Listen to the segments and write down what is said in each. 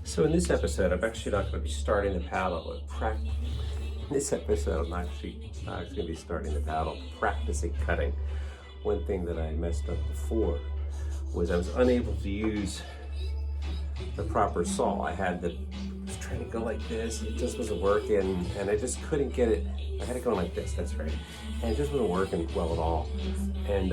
So in this episode, I'm actually not going to be starting the paddle, but in this episode, I'm actually not going to be starting the paddle, practicing cutting. One thing that I messed up before was I was unable to use the proper saw. I was trying to go like this, it just wasn't working, and I just couldn't get it. I had it going like this, that's right. And it just wasn't working well at all. And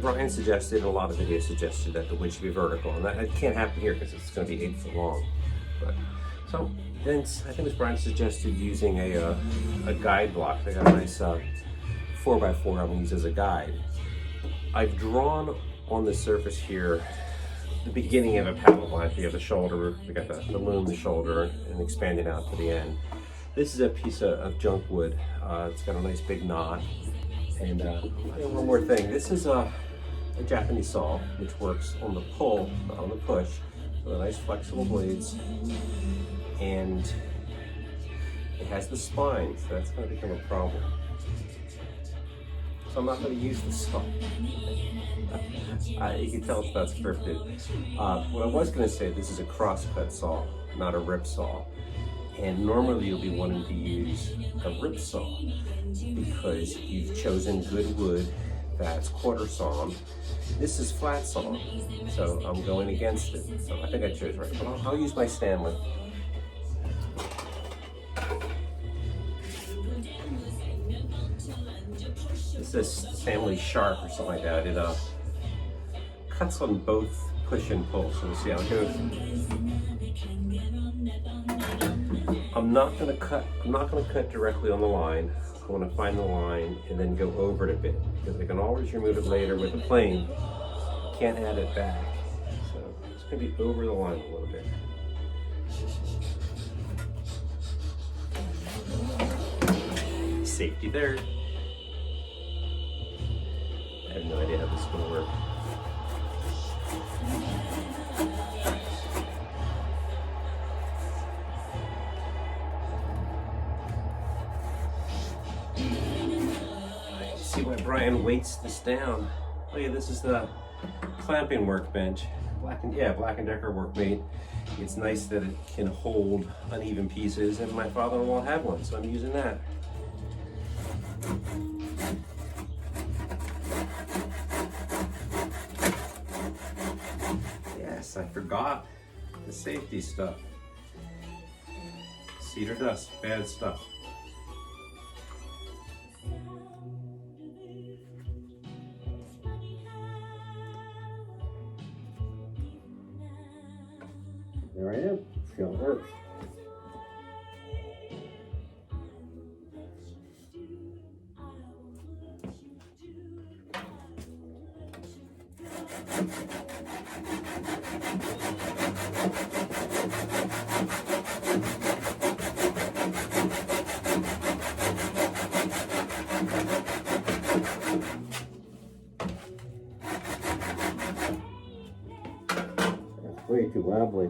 Brian suggested, and a lot of videos suggested, that the wood should be vertical, and that can't happen here because it's going to be 8 foot long. But so then I think it was Brian suggested using a guide block. I got a nice 4x4 I'm going to use as a guide. I've drawn on the surface here the beginning of a paddle line. We have the shoulder, we got the loom, the shoulder, and expanding out to the end. This is a piece of junk wood. It's got a nice big knot. And one more thing, this is a Japanese saw, which works on the pull, not on the push, with nice flexible blades, and it has the spine, so that's going to become a problem. So I'm not going to use the saw. You can tell it's not scripted. What I was going to say, this is a cross-cut saw, not a rip saw. And normally you'll be wanting to use a rip saw because you've chosen good wood that's quarter sawn. This is flat sawn, so I'm going against it. So I think I chose right, but I'll use my Stanley. This is Stanley Sharp or something like that. It cuts on both push and pull, so we'll see how it goes. I'm not going to cut directly on the line. I want to find the line and then go over it a bit, because I can always remove it later with a plane. Can't add it back. So it's going to be over the line a little bit. Safety there. I have no idea how this is going to work. See why Brian weights this down. Oh yeah, this is the clamping workbench. Black & Decker workmate. It's nice that it can hold uneven pieces, and my father-in-law had one, so I'm using that. Yes, I forgot the safety stuff. Cedar dust, bad stuff. There I am. See how it works. That's way too wobbly.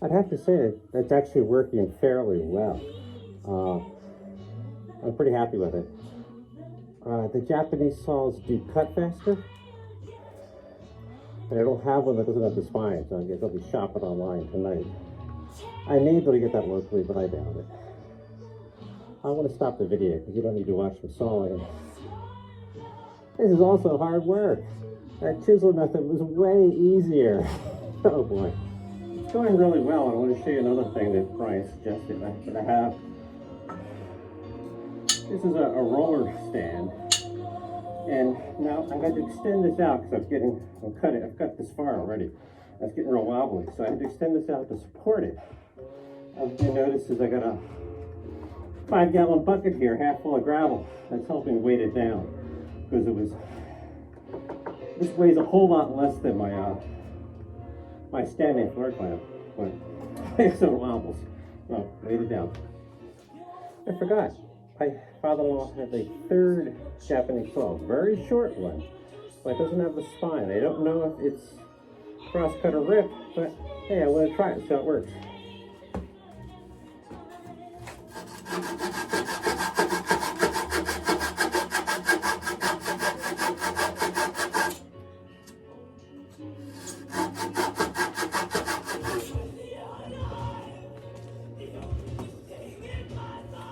I'd have to say that that's actually working fairly well. I'm pretty happy with it. The Japanese saws do cut faster, and I don't have one that doesn't have the spine, so I guess I'll be shopping online tonight. I may be able to get that locally, but I doubt it. I want to stop the video because you don't need to watch me sawing. This is also hard work. That chisel method was way easier. Oh boy. It's going really well. I want to show you another thing that Brian suggested that I have. This is a roller stand. And now I'm going to extend this out because I've got this far already. That's getting real wobbly. So I had to extend this out to support it. What you notice is I got a 5-gallon bucket here, half full of gravel. That's helping weight it down because this weighs a whole lot less than my my standing floor clamp, but so it wobbles. Oh, laid it down. I forgot. My father-in-law has a third Japanese saw, very short one, but it doesn't have the spine. I don't know if it's cross-cut or rip, but hey, I want to try it, see how it works.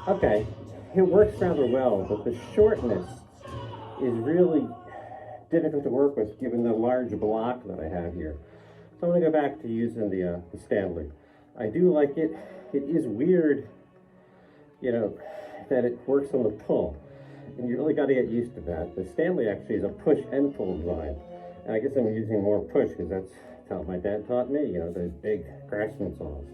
Okay, it works rather well, but the shortness is really difficult to work with given the large block that I have here. So I'm going to go back to using the Stanley. I do like it. It is weird, you know, that it works on the pull, and you really got to get used to that. The Stanley actually is a push and pull design, and I guess I'm using more push because that's how my dad taught me, you know, the big Craftsman saws.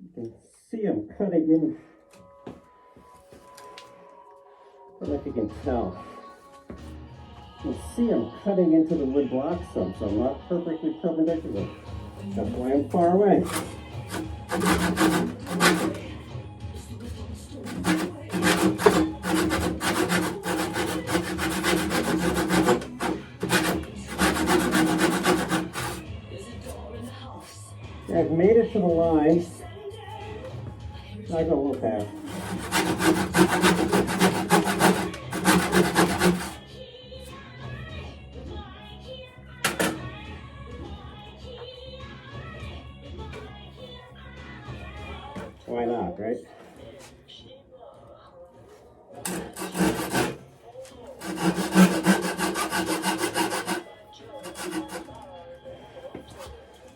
You can see I'm cutting in. I don't know if you can tell. You can see I'm cutting into the wood block some, so I'm not perfectly perpendicular. That's why I'm far away. I've made it to the line. I go a little fast. Why not, right?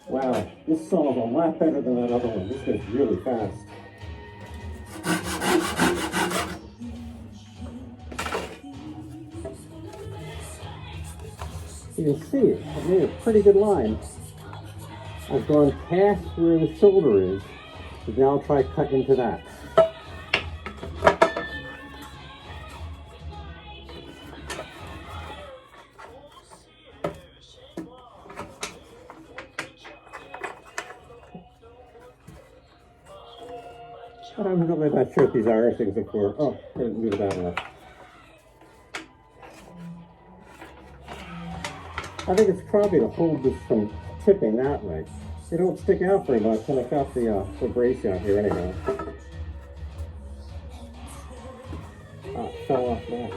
Wow, this saw is a lot better than that other one. This goes really fast. You can see it. I've made a pretty good line. I've gone past where the shoulder is, so now I'll try cut into that. But I'm really not sure what these iron things are for. Oh, I didn't move that enough. I think it's probably to hold this from tipping that way. They don't stick out very much, and I got the brace out here anyhow. Ah, fell off that.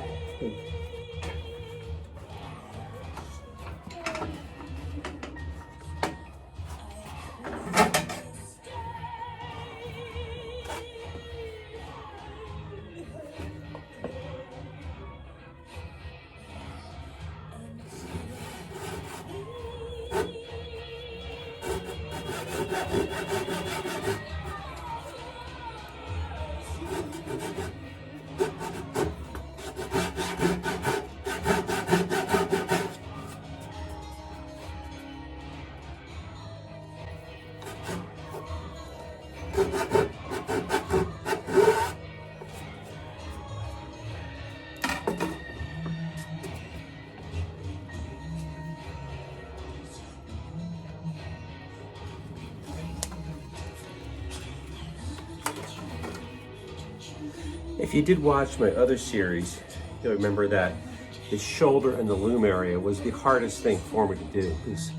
If you did watch my other series, you'll remember that the shoulder and the loom area was the hardest thing for me to do. Because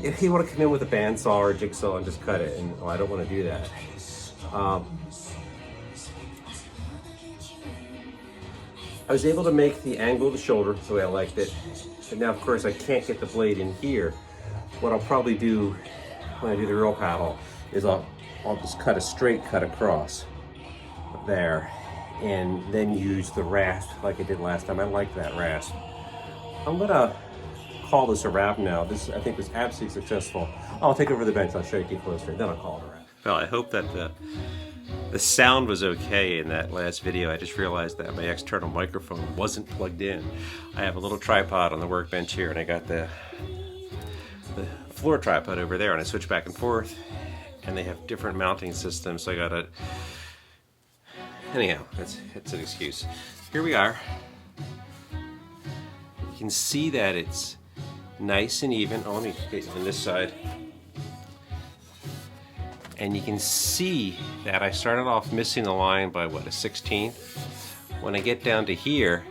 if you want to come in with a bandsaw or a jigsaw and just cut it, and I don't want to do that. I was able to make the angle of the shoulder the way I liked it. And now, of course, I can't get the blade in here. What I'll probably do when I do the roll paddle is I'll just cut a straight cut across there and then use the rasp like I did last time. I like that rasp. I'm gonna call this a wrap now. This, I think, was absolutely successful. I'll take over the bench. I'll show you closer, then I'll call it a wrap. Well, I hope that the sound was okay in that last video. I just realized that my external microphone wasn't plugged in. I have a little tripod on the workbench here, and I got the floor tripod over there, and I switch back and forth. and they have different mounting systems, so I gotta, anyhow, it's an excuse. Here we are. You can see that it's nice and even. Oh, let me get on this side. And you can see that I started off missing the line by what, a 16th? When I get down to here,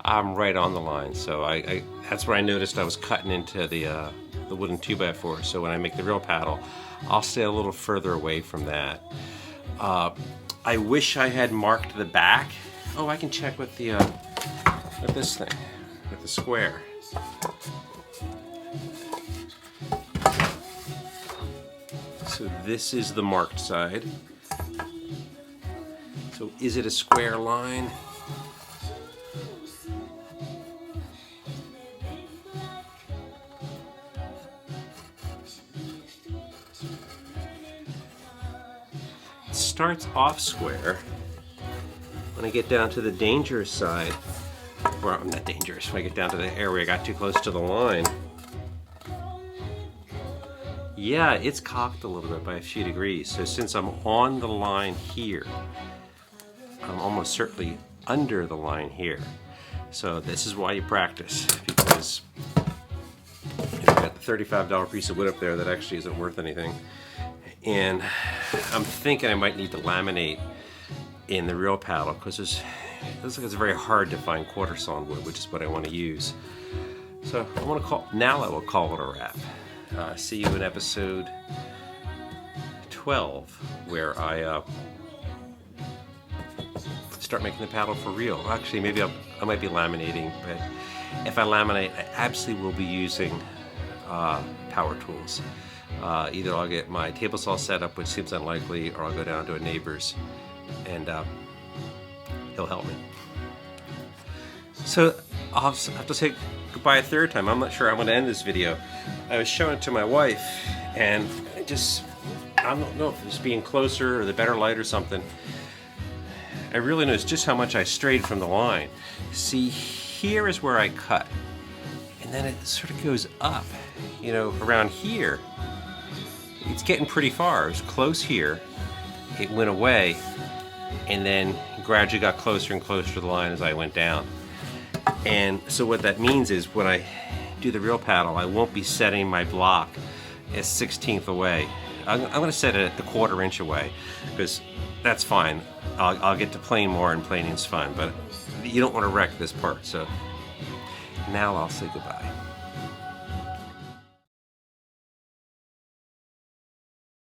I'm right on the line. So that's where I noticed I was cutting into the wooden 2x4. So when I make the real paddle, I'll stay a little further away from that. I wish I had marked the back. Oh, I can check with the with this thing, with the square. So this is the marked side. So is it a square line? It starts off square. When I get down to the dangerous side, or I'm not dangerous, when I get down to the area where I got too close to the line, yeah, it's cocked a little bit by a few degrees. So since I'm on the line here, I'm almost certainly under the line here. So this is why you practice, because you've got the $35 piece of wood up there that actually isn't worth anything. And I'm thinking I might need to laminate in the real paddle, because it looks like it's very hard to find quarter sawn wood, which is what I want to use. So I will call it a wrap. See you in episode 12, where I start making the paddle for real. Actually, maybe I might be laminating, but if I laminate, I absolutely will be using power tools. Either I'll get my table saw set up, which seems unlikely, or I'll go down to a neighbor's and he'll help me. So I'll have to say goodbye a third time. I'm not sure I'm going to end this video. I was showing it to my wife, and I don't know if it's being closer or the better light or something. I really noticed just how much I strayed from the line. See, here is where I cut, and then it sort of goes up, you know, around here. It's getting pretty far. It was close here, it went away, and then gradually got closer and closer to the line as I went down. And so what that means is when I do the real paddle, I won't be setting my block a 16th away. I'm going to set it at the 1/4 inch away, because that's fine. I'll get to plane more, and planing's fine, but you don't want to wreck this part. So now I'll say goodbye.